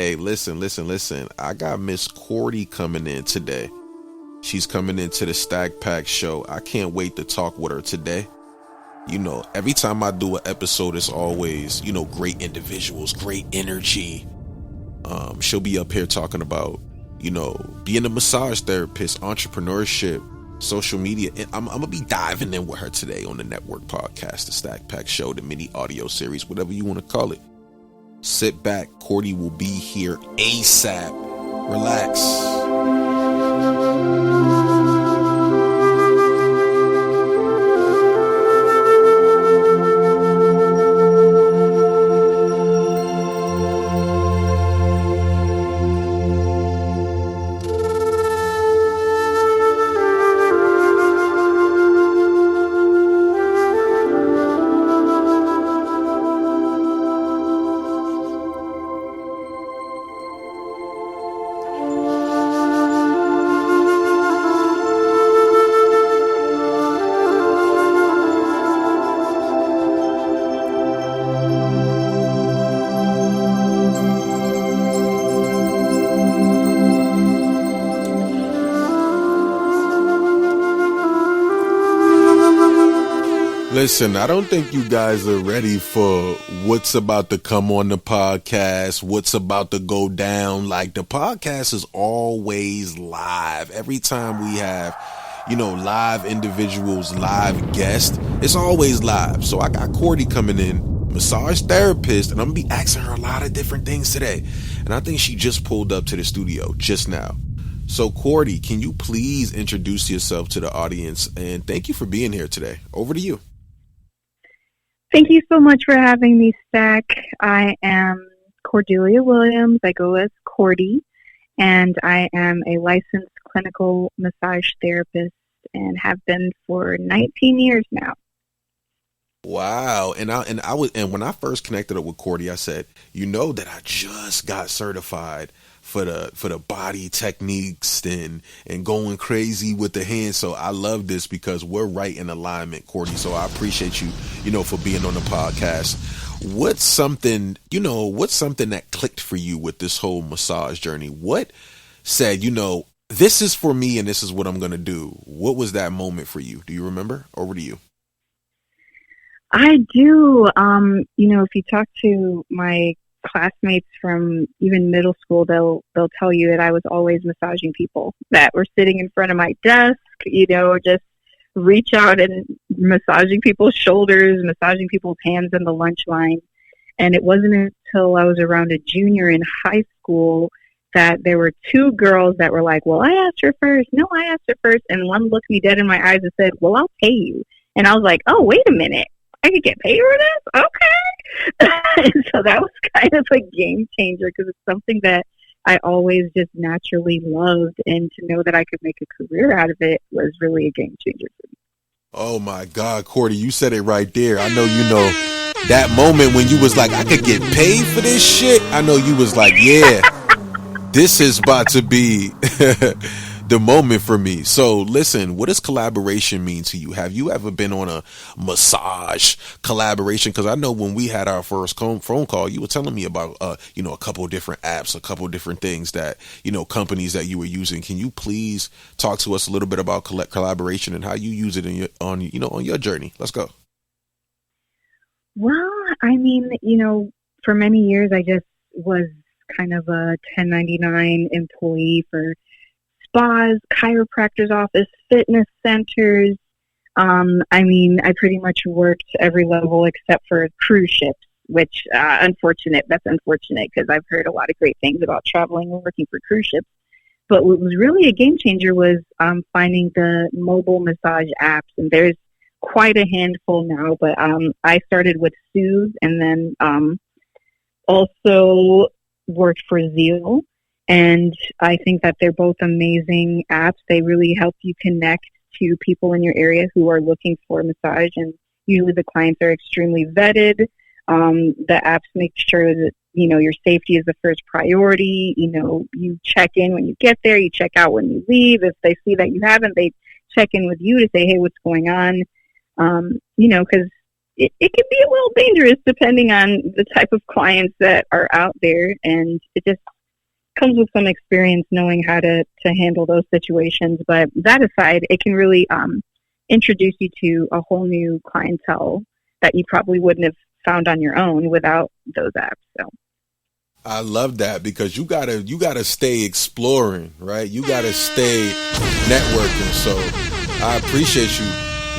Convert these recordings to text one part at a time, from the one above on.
Hey, listen. I got Miss Cordi coming in today. She's coming into the Stackpack show. I can't wait to talk with her today. You know, every time I do an episode, it's always, great individuals, great energy. She'll be up here talking about, being a massage therapist, entrepreneurship, social media. And I'm going to be diving in with her today on the network podcast, the Stackpack show, the mini audio series, whatever you want to call it. Sit back. Cordi will be here ASAP. Relax. Listen, I don't think you guys are ready for what's about to come on the podcast, what's about to go down. Like, the podcast is always live. Every time we have, live individuals, live guests, it's always live. So I got Cordi coming in, massage therapist, and I'm going to be asking her a lot of different things today. And I think she just pulled up to the studio just now. So Cordi, can you please introduce yourself to the audience? And thank you for being here today. Over to you. Thank you so much for having me, Stack. I am Cordelia Williams. I go as Cordi, and I am a licensed clinical massage therapist and have been for 19 years now. Wow. And when I first connected up with Cordi, I said, that I just got certified for the body techniques and going crazy with the hands. So I love this because we're right in alignment, Cordi. So I appreciate you, for being on the podcast. What's something that clicked for you with this whole massage journey? What said, this is for me and this is what I'm going to do? What was that moment for you? Do you remember? Over to you. I do. If you talk to my classmates from even middle school, they'll tell you that I was always massaging people that were sitting in front of my desk, just reach out and massaging people's shoulders, massaging people's hands in the lunch line. And it wasn't until I was around a junior in high school that there were two girls that were like, well, I asked her first. No, I asked her first. And one looked me dead in my eyes and said, well, I'll pay you. And I was like, oh, wait a minute. I could get paid for this? Okay. And so that was kind of a game changer because it's something that I always just naturally loved. And to know that I could make a career out of it was really a game changer for me. Oh, my God, Cordi, you said it right there. I know that moment when you was like, I could get paid for this shit. I know you was like, yeah, this is about to be the moment for me. So listen, what does collaboration mean to you? Have you ever been on a massage collaboration? Because I know when we had our first phone call, you were telling me about a couple of different apps, a couple of different things that companies that you were using. Can you please talk to us a little bit about collaboration and how you use it on your journey? Let's go. Well, for many years I just was kind of a 1099 employee for spas, chiropractor's office, fitness centers. I pretty much worked every level except for cruise ships, which that's unfortunate because I've heard a lot of great things about traveling and working for cruise ships. But what was really a game changer was finding the mobile massage apps, and there's quite a handful now, but I started with Soothe and then also worked for Zeal. And I think that they're both amazing apps. They really help you connect to people in your area who are looking for a massage. And usually the clients are extremely vetted. The apps make sure that, your safety is the first priority. You check in when you get there. You check out when you leave. If they see that you haven't, they check in with you to say, hey, what's going on? Because it can be a little dangerous depending on the type of clients that are out there. And it just comes with some experience knowing how to handle those situations. But that aside, it can really introduce you to a whole new clientele that you probably wouldn't have found on your own without those apps. So I love that, because you gotta stay exploring, right? You gotta stay networking. So I appreciate you.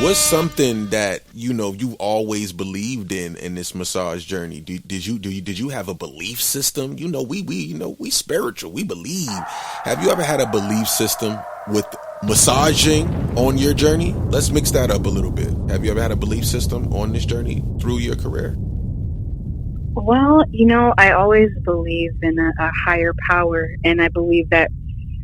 What's something that you've always believed in this massage journey? Did you have a belief system? We spiritual. We believe. Have you ever had a belief system with massaging on your journey? Let's mix that up a little bit. Have you ever had a belief system on this journey through your career? Well, I always believe in a higher power, and I believe that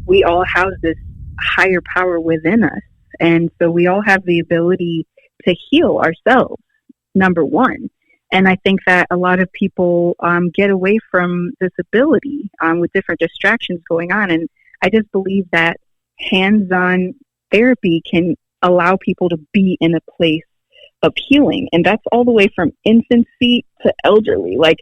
we all house this higher power within us. And so we all have the ability to heal ourselves, number one. And I think that a lot of people get away from this ability with different distractions going on. And I just believe that hands-on therapy can allow people to be in a place of healing. And that's all the way from infancy to elderly. Like,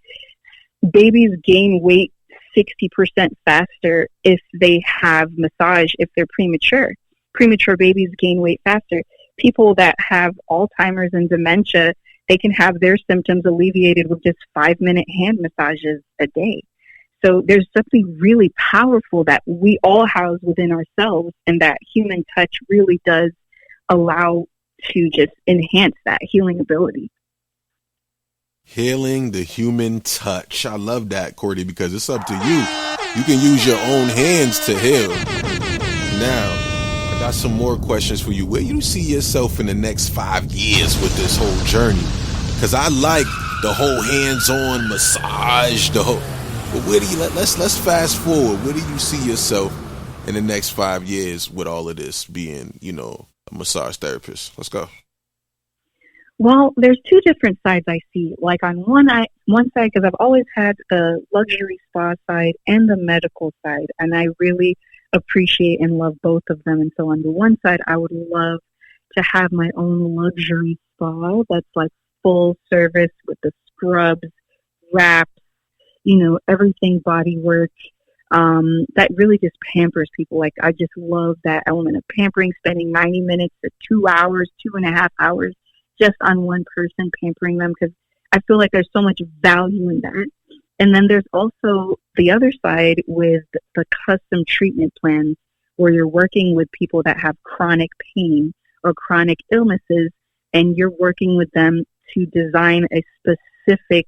babies gain weight 60% faster if they have massage, if they're premature. Premature babies gain weight faster. People that have Alzheimer's and dementia, they can have their symptoms alleviated with just 5-minute hand massages a day. So there's something really powerful that we all house within ourselves, and that human touch really does allow to just enhance that healing ability. Healing the human touch. I love that, Cordi, because it's up to you. You can use your own hands to heal. Now, I got some more questions for you. Where you see yourself in the next 5 years with this whole journey? Because I like the whole hands-on massage, the whole. But where do you let's fast forward. Where do you see yourself in the next 5 years with all of this being, a massage therapist? Let's go. Well, there's two different sides I see. Like on one side, because I've always had the luxury spa side and the medical side, and I really appreciate and love both of them. And so on the one side, I would love to have my own luxury spa that's like full service with the scrubs, wraps, everything body work, that really just pampers people. Like, I just love that element of pampering, spending 90 minutes to 2 hours, 2.5 hours just on one person, pampering them, because I feel like there's so much value in that. And then there's also the other side with the custom treatment plans, where you're working with people that have chronic pain or chronic illnesses, and you're working with them to design a specific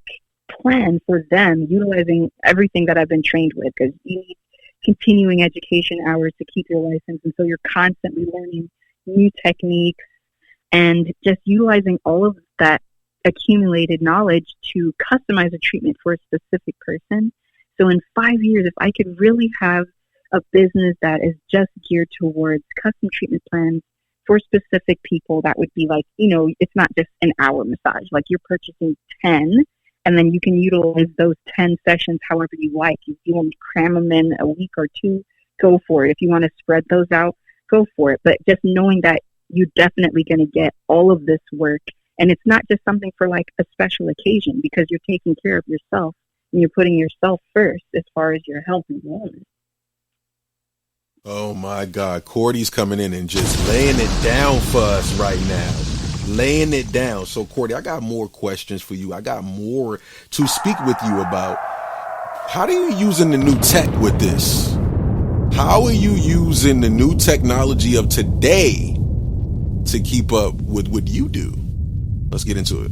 plan for them, utilizing everything that I've been trained with, because you need continuing education hours to keep your license. And so you're constantly learning new techniques and just utilizing all of that accumulated knowledge to customize a treatment for a specific person. So in 5 years, if I could really have a business that is just geared towards custom treatment plans for specific people, that would be like, it's not just an hour massage. Like, you're purchasing 10, and then you can utilize those 10 sessions however you like. If you want to cram them in a week or two, go for it. If you want to spread those out, go for it. But just knowing that you're definitely going to get all of this work, and it's not just something for like a special occasion, because you're taking care of yourself and you're putting yourself first as far as your health and wellness. Oh my God, Cordi's coming in and just laying it down for us right now. Laying it down. So Cordi, I got more questions for you. I got more to speak with you about. How are you using the new tech with this? How are you using the new technology of today to keep up with what you do? Let's get into it.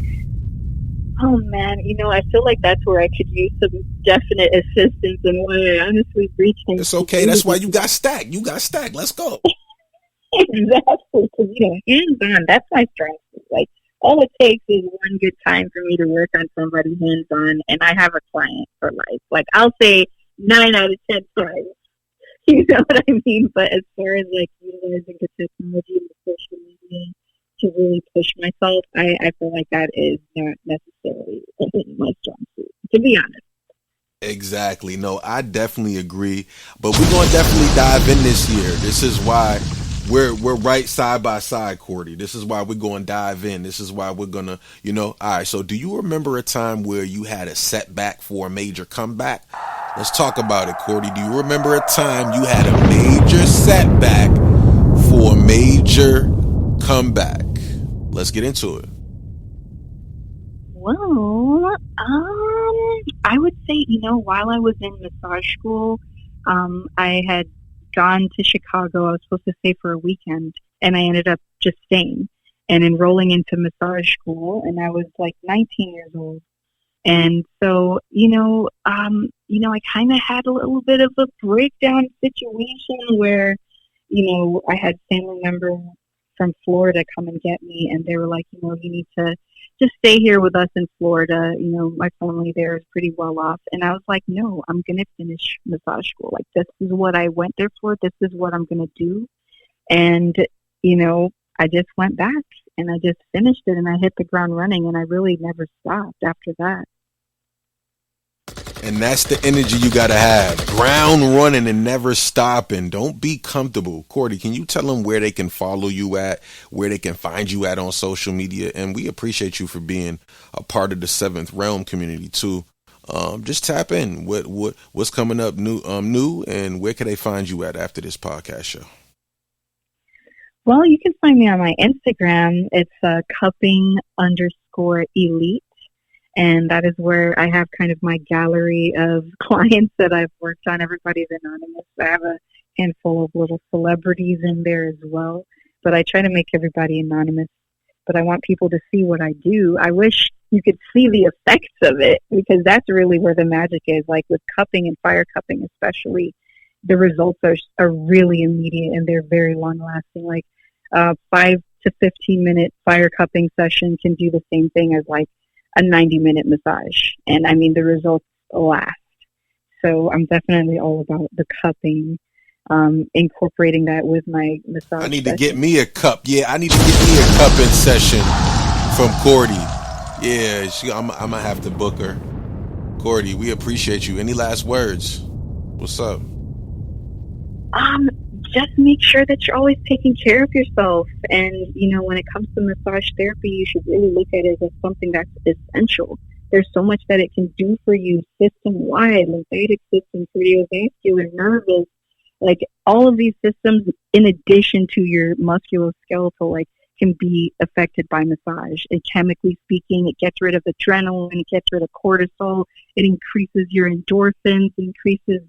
Oh man, I feel like that's where I could use some definite assistance, and why I honestly reached into. It's okay. That's why you got Stack. Let's go. Exactly, because hands-on, that's my strength. Like, all it takes is one good time for me to work on somebody hands-on, and I have a client for life. Like, I'll say 9 out of 10 times. You know what I mean? But as far as like utilizing the technology and the social media to really push myself, I feel like that is not necessarily my strong suit, to be honest. Exactly. No, I definitely agree. But we're going to definitely dive in this year. This is why we're right side by side, Cordi. This is why we're going to dive in. This is why we're going to, all right. So do you remember a time where you had a setback for a major comeback? Let's talk about it, Cordy. Do you remember a time you had a major setback for a major comeback? Let's get into it. Well, I would say, while I was in massage school, I had gone to Chicago. I was supposed to stay for a weekend, and I ended up just staying and enrolling into massage school. And I was like 19 years old. And so, I kind of had a little bit of a breakdown situation where, I had family members from Florida come and get me, and they were like, you need to just stay here with us in Florida. My family there is pretty well off. And I was like, no, I'm going to finish massage school. Like, this is what I went there for. This is what I'm going to do. And, I just went back and I just finished it, and I hit the ground running, and I really never stopped after that. And that's the energy you got to have. Ground running and never stopping. Don't be comfortable. Cordi, can you tell them where they can follow you at, where they can find you at on social media? And we appreciate you for being a part of the Seventh Realm community too. Just tap in. What's coming up new, and where can they find you at after this podcast show? Well, you can find me on my Instagram. It's cupping_elite. And that is where I have kind of my gallery of clients that I've worked on. Everybody's anonymous. I have a handful of little celebrities in there as well. But I try to make everybody anonymous. But I want people to see what I do. I wish you could see the effects of it, because that's really where the magic is. Like with cupping and fire cupping especially, the results are really immediate, and they're very long lasting. Like 5 to 15 minute fire cupping session can do the same thing as like a 90-minute massage. And I mean, the results last. So I'm definitely all about the cupping, incorporating that with my massage. I need to get me a cup. Yeah, I need to get me a cupping session from Cordi. Yeah, I'm going to have to book her. Cordi, we appreciate you. Any last words? What's up? Just make sure that you're always taking care of yourself. And, when it comes to massage therapy, you should really look at it as something that's essential. There's so much that it can do for you system-wide, lymphatic system, cardiovascular, nervous, like all of these systems in addition to your musculoskeletal, like can be affected by massage. And chemically speaking, it gets rid of adrenaline, it gets rid of cortisol, it increases your endorphins, increases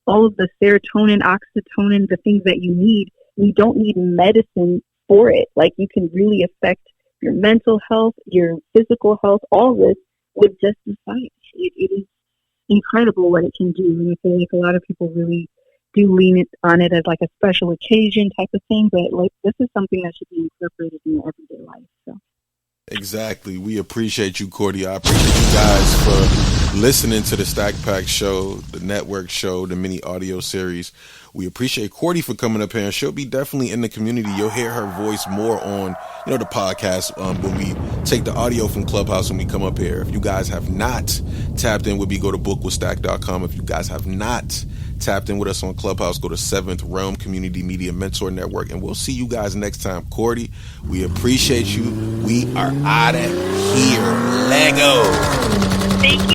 all of the serotonin, oxytocin, the things that you need. You don't need medicine for it. Like, you can really affect your mental health, your physical health, all this with just massage. It is incredible what it can do. And I feel like a lot of people really do lean on it as like a special occasion type of thing, but like this is something that should be incorporated in your everyday life. So. Exactly. We appreciate you, Cordi. I appreciate you guys for listening to the Stackpack show, the network show, the mini audio series. We appreciate Cordi for coming up here, and she'll be definitely in the community. You'll hear her voice more on, the podcast when we take the audio from Clubhouse when we come up here. If you guys have not tapped in with me, go to bookwithstack.com. If you guys have not tapped in with us on Clubhouse, go to Seventh Realm Community Media Mentor Network, and we'll see you guys next time. Cordi, we appreciate you. We are out of here. Lego. Thank you.